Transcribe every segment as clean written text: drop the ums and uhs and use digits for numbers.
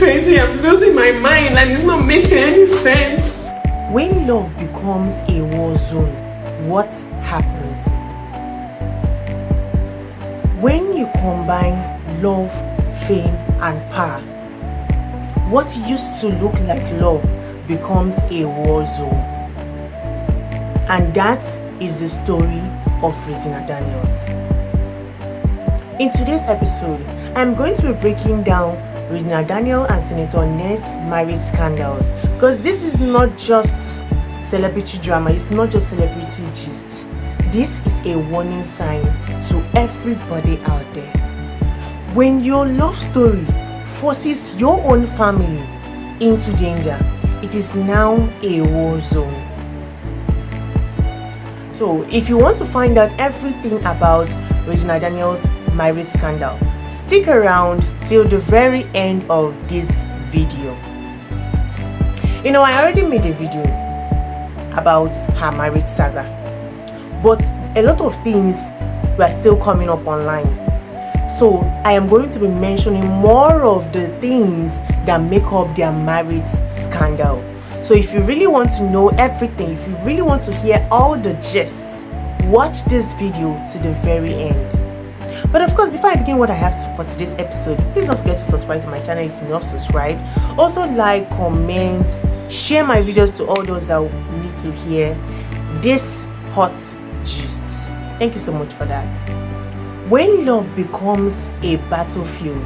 crazy. I'm losing my mind and it's not making any sense. When love becomes a war zone, what happens? When you combine love, fame, and power, what used to look like love becomes a war zone. And that is the story of Regina Daniels. In today's episode, I'm going to be breaking down Regina Daniels and Senator Ned's marriage scandals, because this is not just celebrity drama, it's not just celebrity gist. This is a warning sign to everybody out there. When your love story forces your own family into danger, it is now a war zone. So if you want to find out everything about Regina Daniels' marriage scandal, stick around till the very end of this video. I already made a video about her marriage saga, but a lot of things were still coming up online. So I am going to be mentioning more of the things that make up their marriage scandal. So if you really want to know everything, if you really want to hear all the gists, watch this video to the very end. But of course, before I begin what I have for today's episode, please don't forget to subscribe to my channel if you're not subscribed. Also like, comment, share my videos to all those that need to hear this hot gist. Thank you so much for that. When love becomes a battlefield,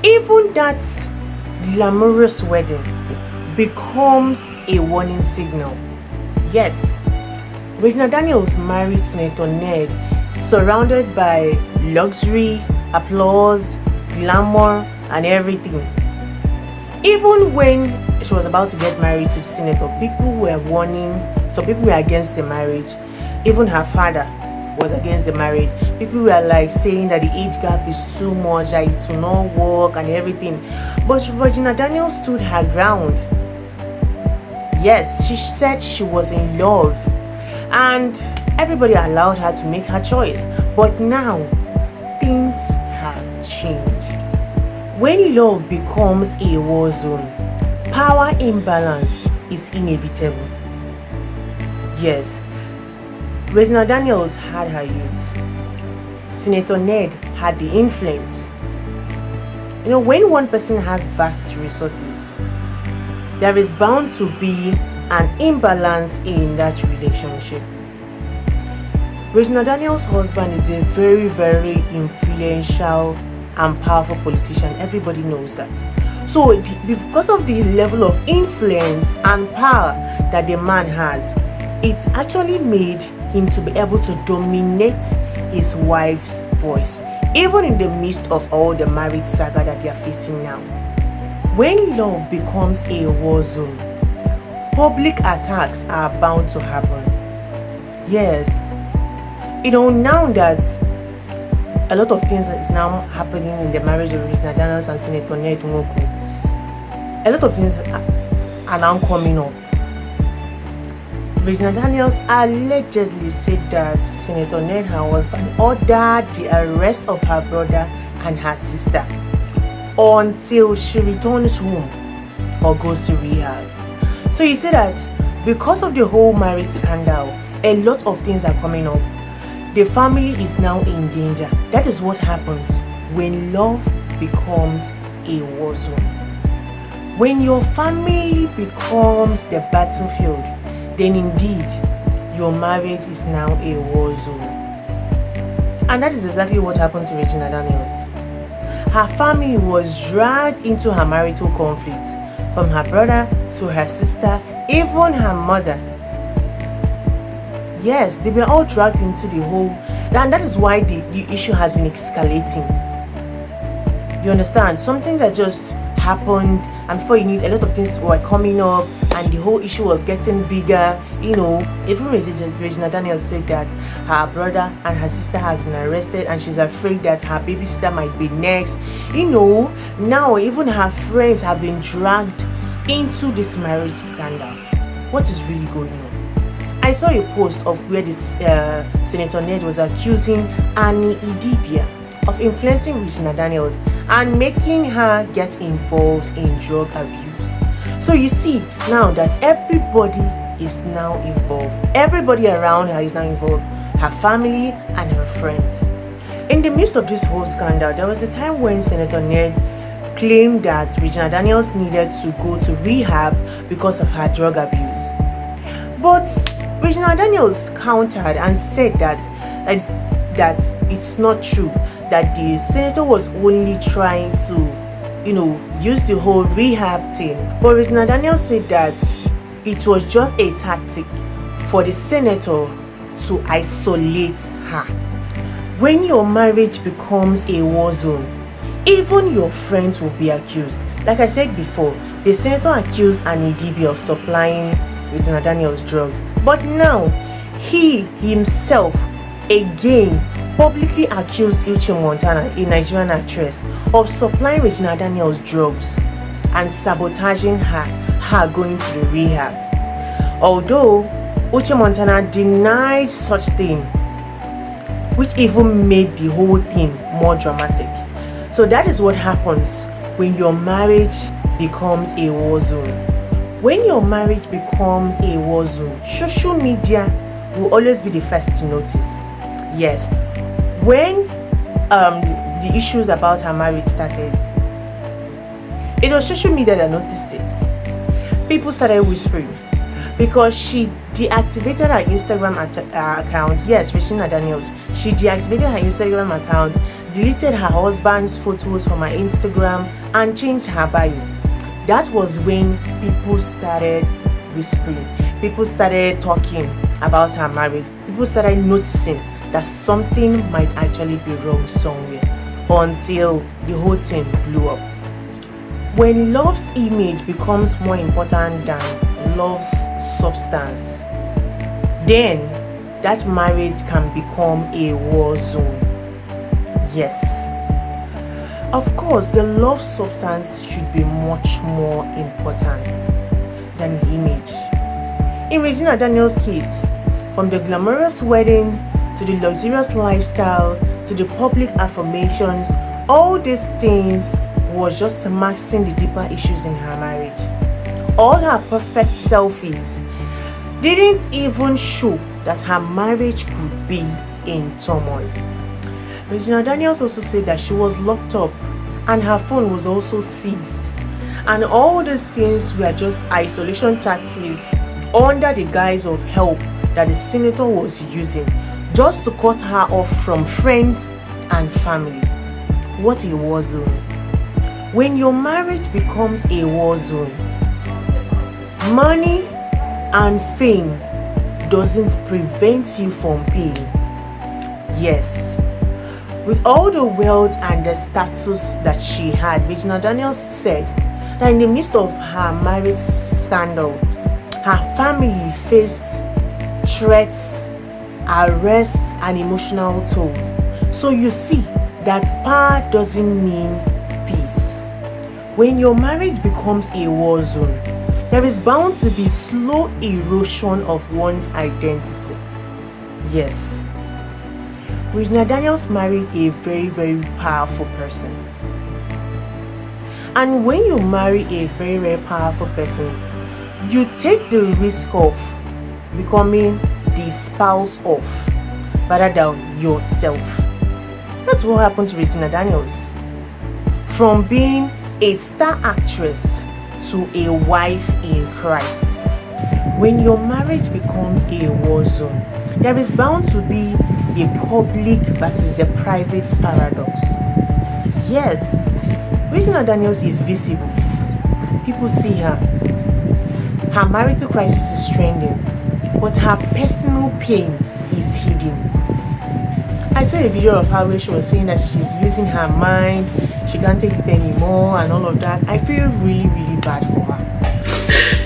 even that glamorous wedding becomes a warning signal. Yes, Regina Daniels married Senator Ned surrounded by luxury, applause, glamour, and everything. Even when she was about to get married to the senator, people were warning, some people were against the marriage. Even her father was against the marriage. People were like saying that the age gap is too much, that it will not work and everything. But Regina Daniels stood her ground. Yes, she said she was in love, and everybody allowed her to make her choice. But now things have changed. When love becomes a war zone, power imbalance is inevitable. Yes, Regina Daniels had her youth. Senator Ned had the influence. When one person has vast resources, there is bound to be an imbalance in that relationship. Regina Daniels' husband is a very, very influential and powerful politician. Everybody knows that. So because of the level of influence and power that the man has, it's actually made him to be able to dominate his wife's voice, even in the midst of all the marriage saga that they are facing now. When love becomes a war zone, public attacks are bound to happen. Yes, now that a lot of things is now happening in the marriage of Regina Daniels and Senator Ned Nwoko, a lot of things are now coming up. Regina Daniels allegedly said that Senator Ned, her husband, ordered the arrest of her brother and her sister until she returns home or goes to rehab. So he said that because of the whole marriage scandal, a lot of things are coming up. The family is now in danger. That is what happens when love becomes a war zone. When your family becomes the battlefield, then indeed your marriage is now a war zone. And that is exactly what happened to Regina Daniels. Her family was dragged into her marital conflict, from her brother to her sister, even her mother. Yes, they were all dragged into the whole, and that is why the issue has been escalating. You understand? Something that just happened, and before you knew it, a lot of things were coming up, and the whole issue was getting bigger. Even Regina Daniels said that her brother and her sister has been arrested, and she's afraid that her baby sister might be next. Now even her friends have been dragged into this marriage scandal. What is really going on? I saw a post of where this Senator Ned was accusing Annie Idibia of influencing Regina Daniels and making her get involved in drug abuse. So you see now that everybody is now involved. Everybody around her is now involved. Her family and her friends. In the midst of this whole scandal, there was a time when Senator Ned claimed that Regina Daniels needed to go to rehab because of her drug abuse. But Regina Daniels countered and said that it's not true, that the senator was only trying to, use the whole rehab thing. But Regina Daniels said that it was just a tactic for the senator to isolate her. When your marriage becomes a war zone, even your friends will be accused. Like I said before, the senator accused Annie Dibby of supplying Regina Daniels drugs. But now, he himself again publicly accused Uche Montana, a Nigerian actress, of supplying Regina Daniels drugs and sabotaging her going to the rehab. Although Uche Montana denied such thing, which even made the whole thing more dramatic. So that is what happens when your marriage becomes a war zone. When your marriage becomes a war zone, social media will always be the first to notice. Yes, when the issues about her marriage started, it was social media that noticed it. People started whispering because she deactivated her Instagram account. Yes, Regina Daniels. She deactivated her Instagram account, deleted her husband's photos from her Instagram, and changed her bio. That was when people started whispering. People started talking about her marriage. People started noticing that something might actually be wrong somewhere, until the whole thing blew up. When love's image becomes more important than love's substance, then that marriage can become a war zone. Yes. Of course, the love substance should be much more important than the image. In Regina Daniels' case, from the glamorous wedding to the luxurious lifestyle to the public affirmations, all these things was just masking the deeper issues in her marriage. All her perfect selfies didn't even show that her marriage could be in turmoil. Regina Daniels also said that she was locked up and her phone was also seized. And all these things were just isolation tactics under the guise of help that the senator was using just to cut her off from friends and family. What a war zone. When your marriage becomes a war zone, money and fame doesn't prevent you from paying. Yes, with all the wealth and the status that she had, Regina Daniels said that in the midst of her marriage scandal, her family faced threats, arrests, and emotional toll. So you see that power doesn't mean peace. When your marriage becomes a war zone, there is bound to be slow erosion of one's identity. Yes, Regina Daniels married a very, very powerful person. And when you marry a very, very powerful person, you take the risk of becoming the spouse of rather than yourself. That's what happened to Regina Daniels. From being a star actress to a wife in crisis. When your marriage becomes a war zone, there is bound to be the public versus the private paradox. Yes, Regina Daniels is visible. People see her. Her marital crisis is trending, but her personal pain is hidden. I saw a video of her where she was saying that she's losing her mind, she can't take it anymore and all of that. I feel really, really bad for her.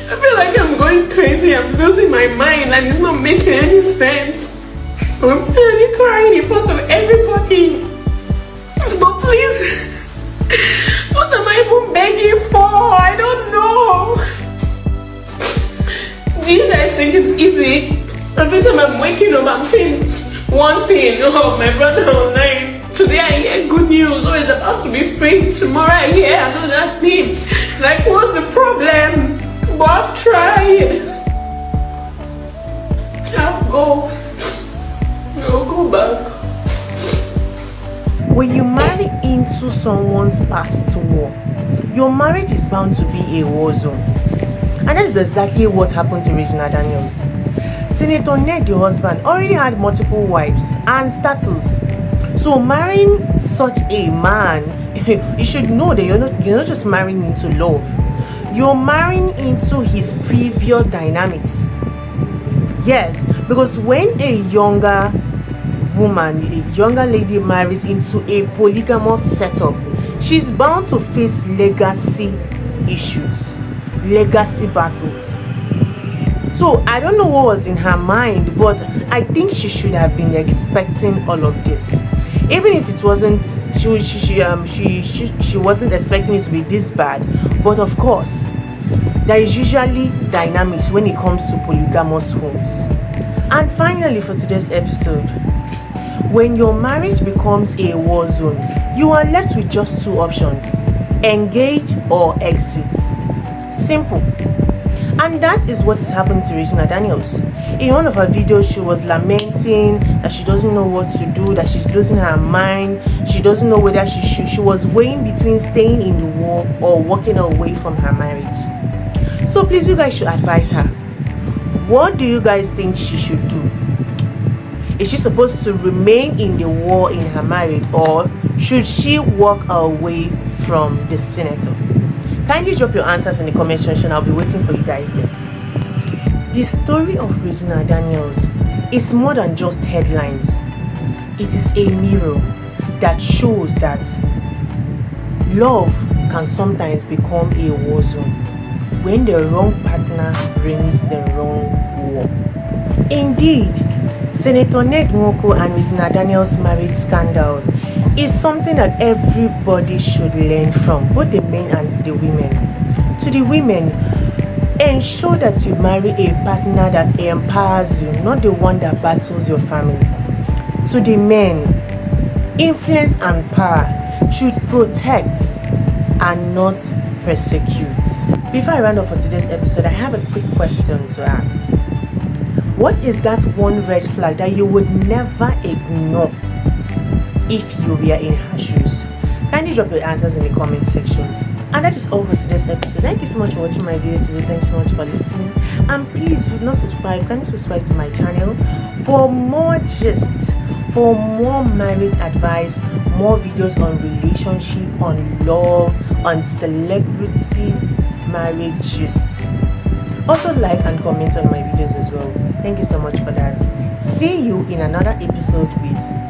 I feel like I'm going crazy, I'm losing my mind and it's not making any sense. I'm finally crying in front of everybody. But please, what am I even begging for? I don't know. Do you guys think it's easy? Every time I'm waking up, I'm seeing one thing. Oh, my brother online. Today I hear good news, so it's about to be free. Tomorrow I hear another thing. Like, what's the problem? But I've tried. I'll go back. When you marry into someone's past war, your marriage is bound to be a war zone. And that is exactly what happened to Regina Daniels. Senator Ned, the husband, already had multiple wives and status. So marrying such a man, you should know that you're not just marrying into love. You're marrying into his previous dynamics. Yes, because when a younger woman, a younger lady marries into a polygamous setup, she's bound to face legacy issues, legacy battles. So I don't know what was in her mind, but I think she should have been expecting all of this. Even if it wasn't, she wasn't expecting it to be this bad. But of course, there is usually dynamics when it comes to polygamous homes. And finally, for today's episode, when your marriage becomes a war zone, you are left with just two options: engage or exit. Simple. And that is what is happening to Regina Daniels. In one of her videos, she was lamenting that she doesn't know what to do, that she's losing her mind. She doesn't know whether she was weighing between staying in the war or walking away from her marriage. So please, you guys should advise her. What do you guys think she should do? Is she supposed to remain in the war in her marriage, or should she walk away from the senator? Kindly drop your answers in the comment section. I'll be waiting for you guys there. The story of Regina Daniels is more than just headlines. It is a mirror that shows that love can sometimes become a war zone when the wrong partner brings the wrong war. Indeed, Senator Ned Nwoko and Regina Daniels' marriage scandal is something that everybody should learn from, both the men and the women. To the women, ensure that you marry a partner that empowers you, not the one that battles your family. To the men, influence and power should protect and not persecute. Before I round off for today's episode, I have a quick question to ask. What is that one red flag that you would never ignore if you were in her shoes? Kindly drop your answers in the comment section. And that is all for today's episode. Thank you so much for watching my video today. Thanks so much for listening. And please, if you've not subscribed, kindly subscribe to my channel for more gists, for more marriage advice, more videos on relationship, on love, on celebrity marriage gists. Also like and comment on my videos as well. Thank you so much for that. See you in another episode with